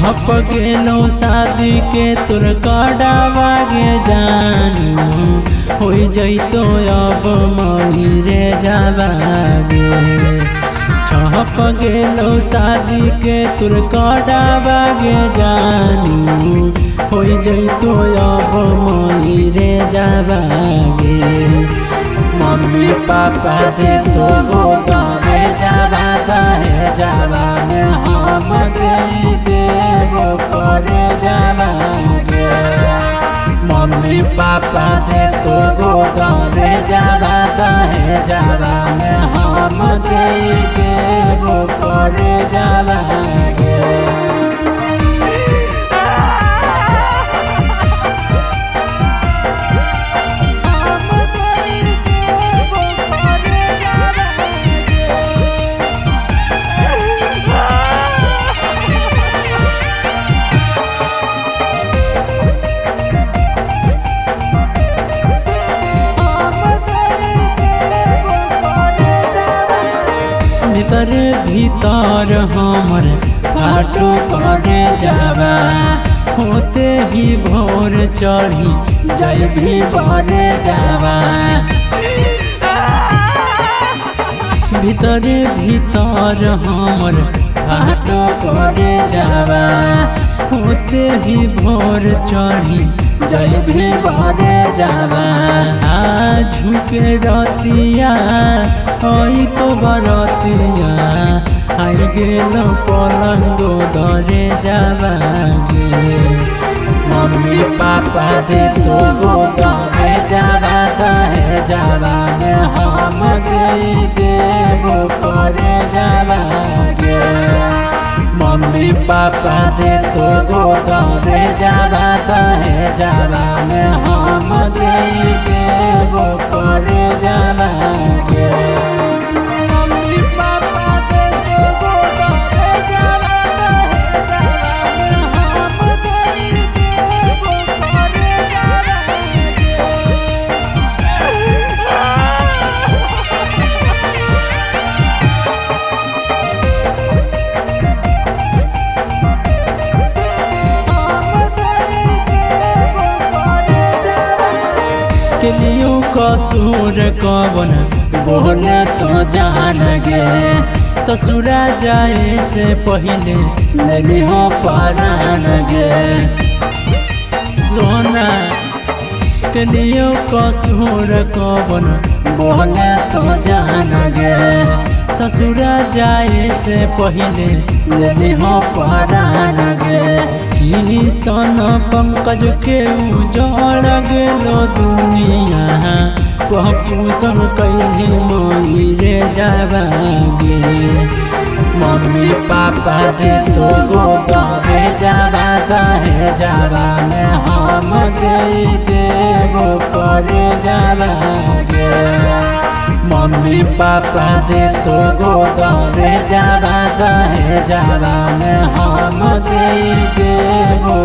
हप गेलो शादी के तोर कड़ावा गे जानू हो जैतो अब मही रे जावागे। छप गेलो शादी के तोर कड़ावा गे जानू हो जैतो अब मही रे जावागे। मम्मी पापा दे तो गोदामे जावा दहे जावा में हम गई देवो करे जावागे। मम्मी पापा दे तो गोदामे जावा दहे जावा में हम गई देवो करे जावागे। भीतर भीतर हमर फाटो करे जावा होते ही भोर चढ़ी जय भी बने जावा। भीतर भीतर हमर फाटो करे जावा होते ही भोर चढ़ी जय भी बने जावा। झुके रतिया आई तो बरतिया आई गेलो पलंगो धरे जावागे। मम्मी पापा दे तो गोदामे जावा दहे जावा में हम गई देवो करे जावागे। मम्मी पापा दे तो गोदामे जावा दहे जावा में हम गई देवो करे जावागे। केलियो कसूर कवन बोले तो जान गे। ससुरा जाए से पहले लगी हो परान गे। सोना केलियो कसूर कवन बोले तो जान गे। ससुरा जाए से पहले लगी हो परान गे। सन पंकज के उजड़ गेलो दुनिया पपूसन कैली मई रे जावागे। मम्मी पापा दे तो गोदामे जावा दहे जावा में हम गई देवो करे जावागे। मम्मी पापा दे तो गोदामे जावा दहे जावा में हम गई देवो